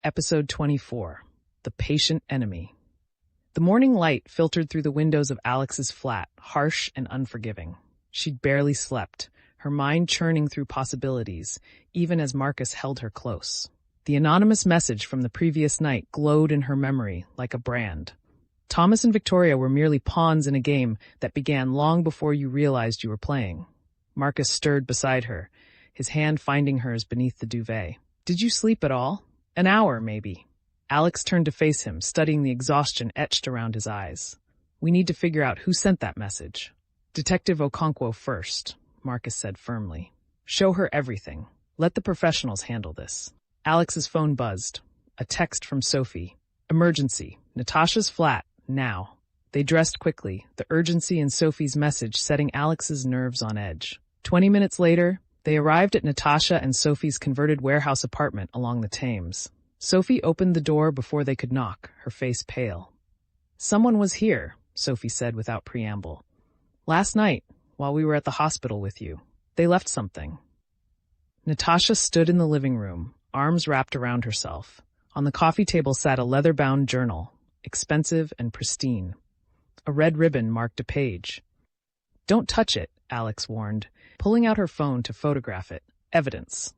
Episode 24, The Patient Enemy. The morning light filtered through the windows of Alex's flat, harsh and unforgiving. She'd barely slept, her mind churning through possibilities, even as Marcus held her close. The anonymous message from the previous night glowed in her memory like a brand. Thomas and Victoria were merely pawns in a game that began long before you realized you were playing. Marcus stirred beside her, his hand finding hers beneath the duvet. "Did you sleep at all?" "An hour, maybe." Alex turned to face him, studying the exhaustion etched around his eyes. "We need to figure out who sent that message." "Detective Okonkwo first," Marcus said firmly. "Show her everything. Let the professionals handle this." Alex's phone buzzed. A text from Sophie. "Emergency. Natasha's flat. Now." They dressed quickly, the urgency in Sophie's message setting Alex's nerves on edge. 20 minutes later, they arrived at Natasha and Sophie's converted warehouse apartment along the Thames. Sophie opened the door before they could knock, her face pale. "Someone was here," Sophie said without preamble. "Last night, while we were at the hospital with you. They left something." Natasha stood in the living room, arms wrapped around herself. On the coffee table sat a leather-bound journal, expensive and pristine. A red ribbon marked a page. "Don't touch it," Alex warned, pulling out her phone to photograph it. "Evidence."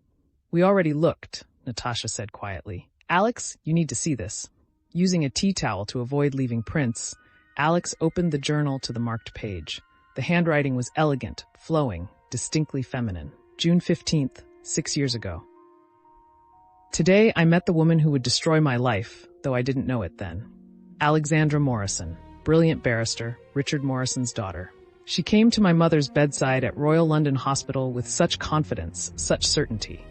"We already looked," Natasha said quietly. "Alex, you need to see this." Using a tea towel to avoid leaving prints, Alex opened the journal to the marked page. The handwriting was elegant, flowing, distinctly feminine. June 15th, 6 years ago. "Today I met the woman who would destroy my life, though I didn't know it then. Alexandra Morrison, brilliant barrister, Richard Morrison's daughter. She came to my mother's bedside at Royal London Hospital with such confidence, such certainty.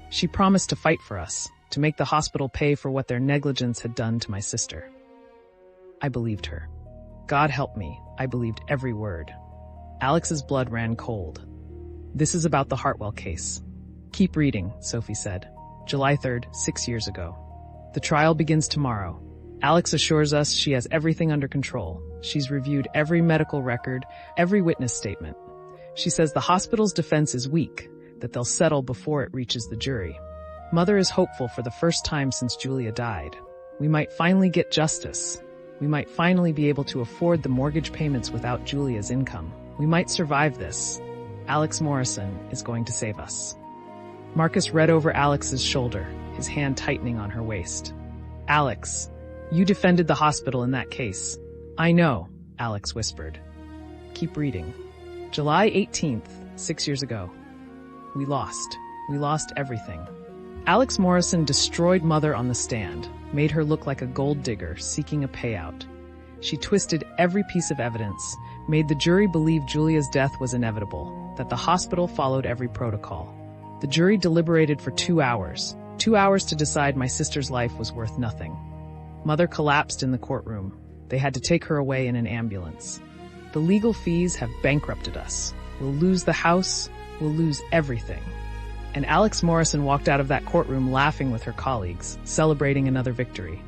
She promised to fight for us, to make the hospital pay for what their negligence had done to my sister. I believed her. God help me, I believed every word." Alex's blood ran cold. "This is about the Hartwell case." "Keep reading," Sophie said. July 3rd, 6 years ago. "The trial begins tomorrow. Alex assures us she has everything under control. She's reviewed every medical record, every witness statement. She says the hospital's defense is weak, that they'll settle before it reaches the jury. Mother is hopeful for the first time since Julia died. We might finally get justice. We might finally be able to afford the mortgage payments without Julia's income. We might survive this. Alex Morrison is going to save us." Marcus read over Alex's shoulder, his hand tightening on her waist. "Alex, you defended the hospital in that case." "I know," Alex whispered. "Keep reading." July 18th, 6 years ago. We lost. We lost everything. Alex Morrison destroyed Mother on the stand, made her look like a gold digger seeking a payout. She twisted every piece of evidence, made the jury believe Julia's death was inevitable, that the hospital followed every protocol. The jury deliberated for 2 hours. 2 hours to decide my sister's life was worth nothing. Mother collapsed in the courtroom. They had to take her away in an ambulance. The legal fees have bankrupted us. We'll lose the house. We'll lose everything. And Alex Morrison walked out of that courtroom laughing with her colleagues, celebrating another victory.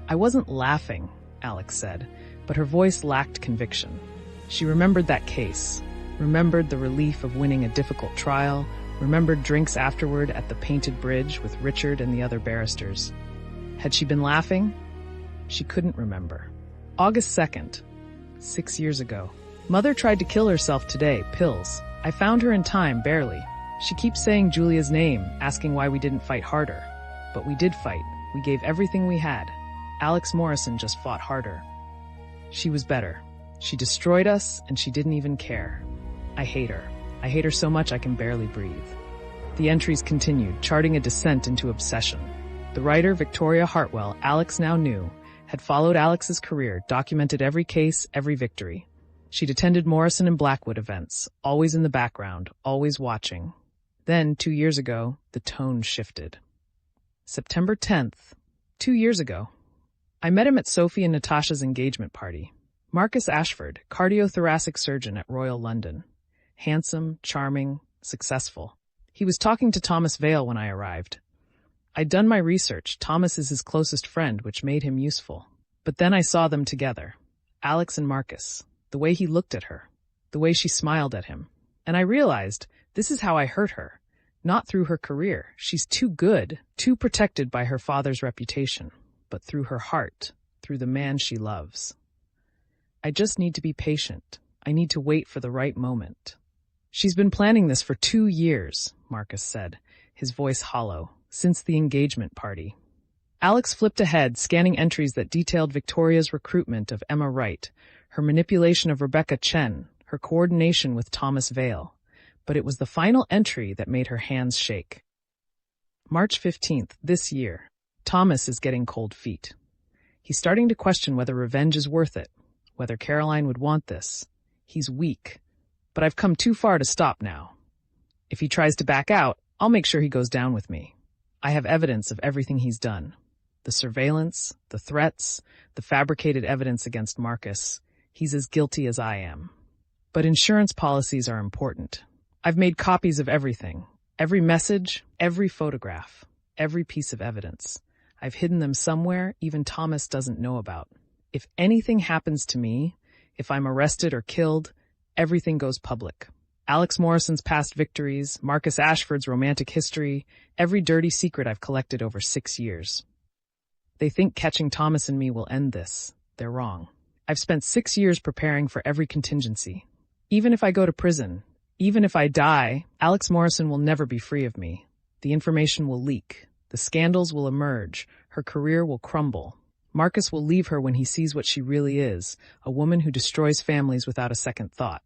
"I wasn't laughing," Alex said, but her voice lacked conviction. She remembered that case, remembered the relief of winning a difficult trial, remembered drinks afterward at the Painted Bridge with Richard and the other barristers. Had she been laughing? She couldn't remember. August 2nd, 6 years ago. Mother tried to kill herself today, pills. I found her in time, barely. She keeps saying Julia's name, asking why we didn't fight harder. But we did fight. We gave everything we had. Alex Morrison just fought harder. She was better. She destroyed us, and she didn't even care. I hate her. I hate her so much I can barely breathe." The entries continued, charting a descent into obsession. The writer, Victoria Hartwell, Alex now knew, had followed Alex's career, documented every case, every victory. She'd attended Morrison and Blackwood events, always in the background, always watching. Then, 2 years ago, the tone shifted. September 10th, 2 years ago. I met him at Sophie and Natasha's engagement party. Marcus Ashford, cardiothoracic surgeon at Royal London. Handsome, charming, successful. He was talking to Thomas Vale when I arrived. I'd done my research. Thomas is his closest friend, which made him useful. But then I saw them together. Alex and Marcus. The way he looked at her. The way she smiled at him. And I realized, this is how I hurt her. Not through her career. She's too good, too protected by her father's reputation, but through her heart, through the man she loves. I just need to be patient. I need to wait for the right moment. She's been planning this for 2 years, Marcus said, his voice hollow, since the engagement party. Alex flipped ahead, scanning entries that detailed Victoria's recruitment of Emma Wright, her manipulation of Rebecca Chen, her coordination with Thomas Vale. But it was the final entry that made her hands shake. March 15th, this year. Thomas is getting cold feet. He's starting to question whether revenge is worth it, whether Caroline would want this. He's weak, but I've come too far to stop now. If he tries to back out, I'll make sure he goes down with me. I have evidence of everything he's done. The surveillance, the threats, the fabricated evidence against Marcus. He's as guilty as I am. But insurance policies are important. I've made copies of everything. Every message, every photograph, every piece of evidence. I've hidden them somewhere even Thomas doesn't know about. If anything happens to me, if I'm arrested or killed, everything goes public. Alex Morrison's past victories, Marcus Ashford's romantic history, every dirty secret I've collected over 6 years. They think catching Thomas and me will end this. They're wrong. I've spent 6 years preparing for every contingency. Even if I go to prison, even if I die, Alex Morrison will never be free of me. The information will leak. The scandals will emerge. Her career will crumble. Marcus will leave her when he sees what she really is, a woman who destroys families without a second thought.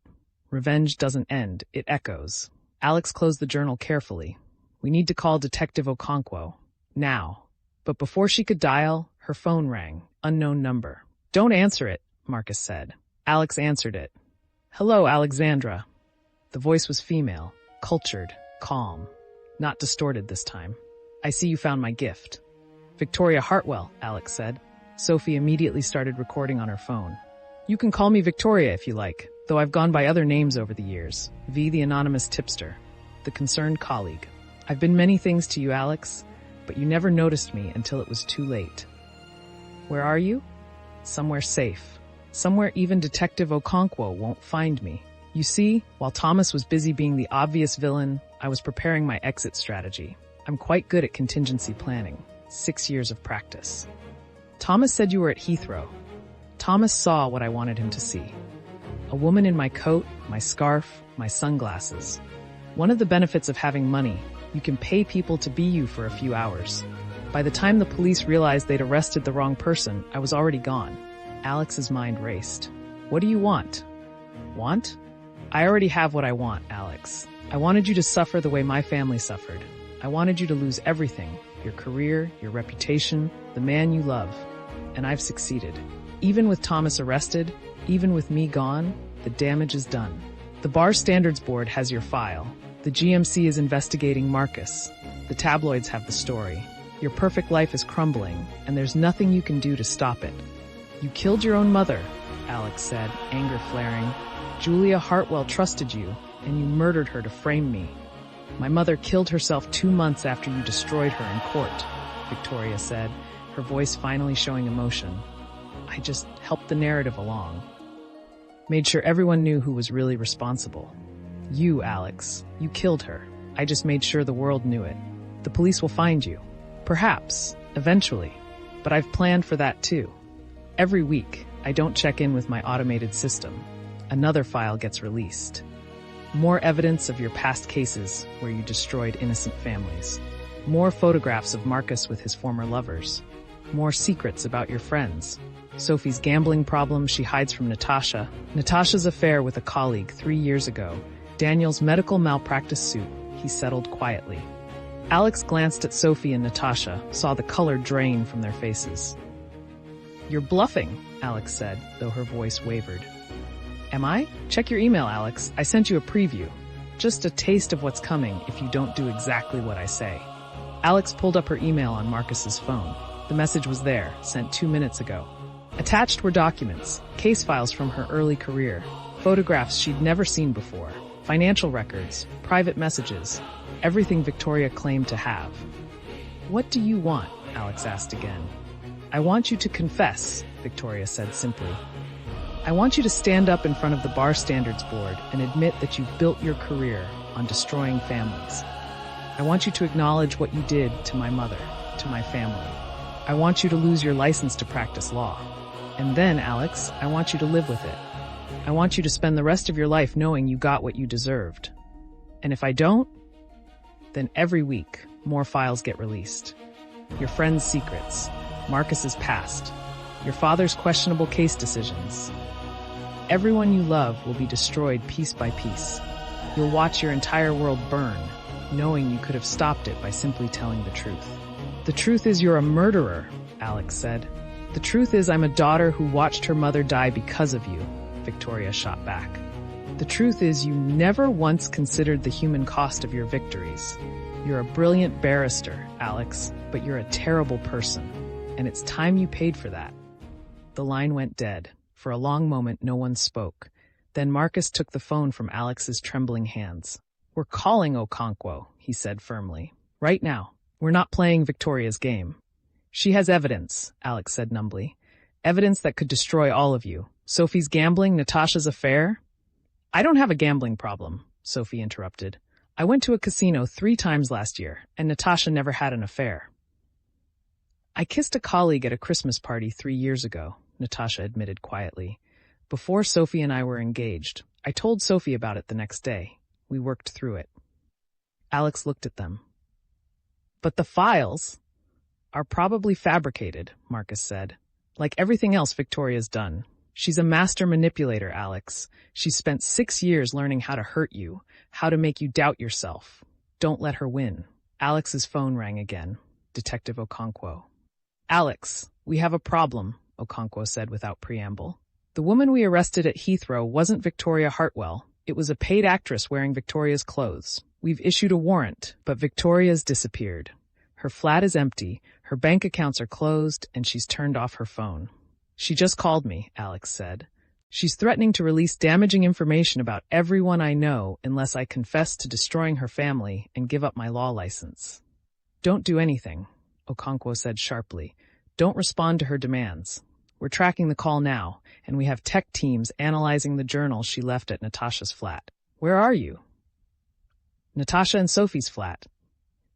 Revenge doesn't end, it echoes. Alex closed the journal carefully. We need to call Detective Okonkwo. Now. But before she could dial, her phone rang. Unknown number. Don't answer it, Marcus said. Alex answered it. Hello, Alexandra. The voice was female, cultured, calm, not distorted this time. I see you found my gift. Victoria Hartwell, Alex said. Sophie immediately started recording on her phone. You can call me Victoria if you like, though I've gone by other names over the years. V, the anonymous tipster, the concerned colleague. I've been many things to you, Alex, but you never noticed me until it was too late. Where are you? Somewhere safe. Somewhere even Detective Okonkwo won't find me. You see, while Thomas was busy being the obvious villain, I was preparing my exit strategy. I'm quite good at contingency planning. 6 years of practice. Thomas said you were at Heathrow. Thomas saw what I wanted him to see. A woman in my coat, my scarf, my sunglasses. One of the benefits of having money, you can pay people to be you for a few hours. By the time the police realized they'd arrested the wrong person, I was already gone. Alex's mind raced. What do you want? Want? I already have what I want, Alex. I wanted you to suffer the way my family suffered. I wanted you to lose everything, your career, your reputation, the man you love. And I've succeeded. Even with Thomas arrested, even with me gone, the damage is done. The Bar Standards Board has your file. The GMC is investigating Marcus. The tabloids have the story. Your perfect life is crumbling, and there's nothing you can do to stop it. You killed your own mother, Alex said, anger flaring. Julia Hartwell trusted you, and you murdered her to frame me. My mother killed herself 2 months after you destroyed her in court, Victoria said, her voice finally showing emotion. I just helped the narrative along. Made sure everyone knew who was really responsible. You, Alex. You killed her. I just made sure the world knew it. The police will find you. Perhaps. Eventually. But I've planned for that too. Every week, I don't check in with my automated system. Another file gets released. More evidence of your past cases where you destroyed innocent families. More photographs of Marcus with his former lovers. More secrets about your friends. Sophie's gambling problem she hides from Natasha. Natasha's affair with a colleague 3 years ago. Daniel's medical malpractice suit he settled quietly. Alex glanced at Sophie and Natasha, saw the color drain from their faces. You're bluffing, Alex said, though her voice wavered. Am I? Check your email, Alex. I sent you a preview. Just a taste of what's coming if you don't do exactly what I say. Alex pulled up her email on Marcus's phone. The message was there, sent 2 minutes ago. Attached were documents, case files from her early career, photographs she'd never seen before, financial records, private messages, everything Victoria claimed to have. What do you want? Alex asked again. I want you to confess, Victoria said simply. I want you to stand up in front of the Bar Standards Board and admit that you've built your career on destroying families. I want you to acknowledge what you did to my mother, to my family. I want you to lose your license to practice law. And then, Alex, I want you to live with it. I want you to spend the rest of your life knowing you got what you deserved. And if I don't, then every week, more files get released. Your friend's secrets, Marcus's past, your father's questionable case decisions. Everyone you love will be destroyed piece by piece. You'll watch your entire world burn, knowing you could have stopped it by simply telling the truth. The truth is you're a murderer, Alex said. The truth is I'm a daughter who watched her mother die because of you, Victoria shot back. The truth is you never once considered the human cost of your victories. You're a brilliant barrister, Alex, but you're a terrible person, and it's time you paid for that. The line went dead. For a long moment, no one spoke. Then Marcus took the phone from Alex's trembling hands. We're calling Okonkwo, he said firmly. Right now. We're not playing Victoria's game. She has evidence, Alex said numbly. Evidence that could destroy all of you. Sophie's gambling, Natasha's affair? I don't have a gambling problem, Sophie interrupted. I went to a casino 3 times last year, and Natasha never had an affair. I kissed a colleague at a Christmas party 3 years ago, Natasha admitted quietly. Before Sophie and I were engaged, I told Sophie about it the next day. We worked through it. Alex looked at them. But the files are probably fabricated, Marcus said. Like everything else Victoria's done. She's a master manipulator, Alex. She's spent 6 years learning how to hurt you, how to make you doubt yourself. Don't let her win. Alex's phone rang again. Detective Okonkwo. Alex, we have a problem, Okonkwo said without preamble. The woman we arrested at Heathrow wasn't Victoria Hartwell. It was a paid actress wearing Victoria's clothes. We've issued a warrant, but Victoria's disappeared. Her flat is empty, her bank accounts are closed, and she's turned off her phone. She just called me, Alex said. She's threatening to release damaging information about everyone I know unless I confess to destroying her family and give up my law license. Don't do anything, Okonkwo said sharply. Don't respond to her demands. We're tracking the call now, and we have tech teams analyzing the journal she left at Natasha's flat. Where are you? Natasha and Sophie's flat.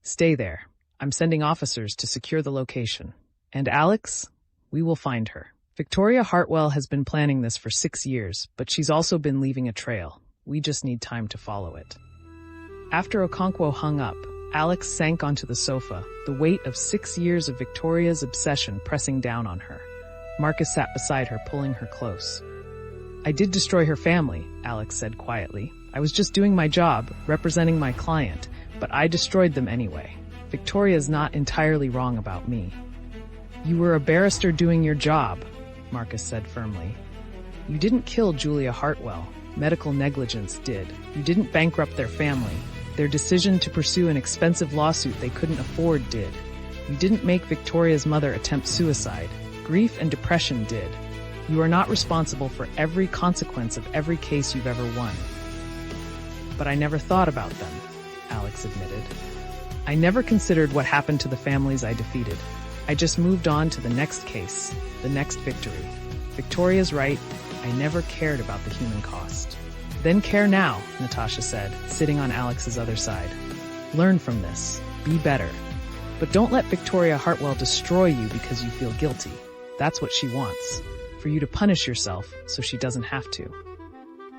Stay there. I'm sending officers to secure the location. And Alex, we will find her. Victoria Hartwell has been planning this for 6 years, but she's also been leaving a trail. We just need time to follow it. After Okonkwo hung up, Alex sank onto the sofa, the weight of 6 years of Victoria's obsession pressing down on her. Marcus sat beside her, pulling her close. I did destroy her family, Alex said quietly. I was just doing my job, representing my client, but I destroyed them anyway. Victoria's not entirely wrong about me. You were a barrister doing your job, Marcus said firmly. You didn't kill Julia Hartwell. Medical negligence did. You didn't bankrupt their family. Their decision to pursue an expensive lawsuit they couldn't afford did. You didn't make Victoria's mother attempt suicide. Grief and depression did. You are not responsible for every consequence of every case you've ever won. But I never thought about them, Alex admitted. I never considered what happened to the families I defeated. I just moved on to the next case, the next victory. Victoria's right, I never cared about the human cost. Then care now, Natasha said, sitting on Alex's other side. Learn from this. Be better. But don't let Victoria Hartwell destroy you because you feel guilty. That's what she wants. For you to punish yourself so she doesn't have to.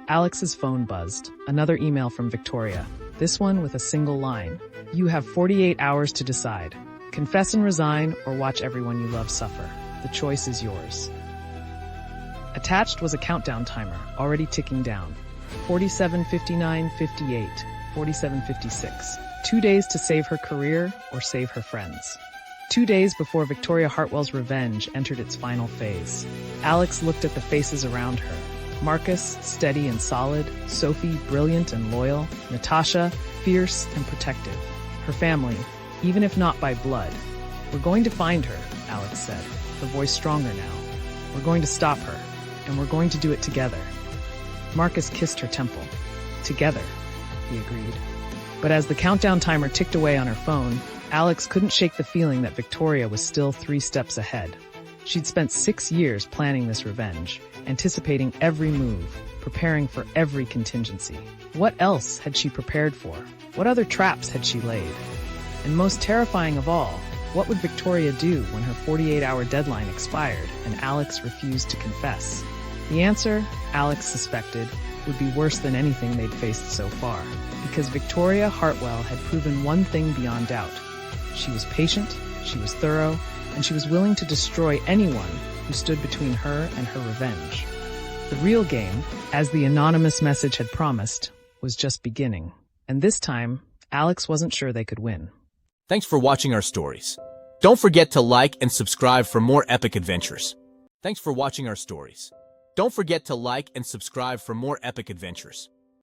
Alex's phone buzzed. Another email from Victoria. This one with a single line. You have 48 hours to decide. Confess and resign or watch everyone you love suffer. The choice is yours. Attached was a countdown timer, already ticking down. 47, 59, 58, 47, 56. 2 days to save her career or save her friends. 2 days before Victoria Hartwell's revenge entered its final phase. Alex looked at the faces around her. Marcus, steady and solid. Sophie, brilliant and loyal. Natasha, fierce and protective. Her family, even if not by blood. We're going to find her, Alex said, her voice stronger now. We're going to stop her, and we're going to do it together. Marcus kissed her temple. Together, he agreed. But as the countdown timer ticked away on her phone, Alex couldn't shake the feeling that Victoria was still 3 steps ahead. She'd spent 6 years planning this revenge, anticipating every move, preparing for every contingency. What else had she prepared for? What other traps had she laid? And most terrifying of all, what would Victoria do when her 48-hour deadline expired and Alex refused to confess? The answer, Alex suspected, would be worse than anything they'd faced so far, because Victoria Hartwell had proven one thing beyond doubt. She was patient, she was thorough, and she was willing to destroy anyone who stood between her and her revenge. The real game, as the anonymous message had promised, was just beginning. And this time, Alex wasn't sure they could win. Thanks for watching our stories. Don't forget to like and subscribe for more epic adventures. Thanks for watching our stories. Don't forget to like and subscribe for more epic adventures.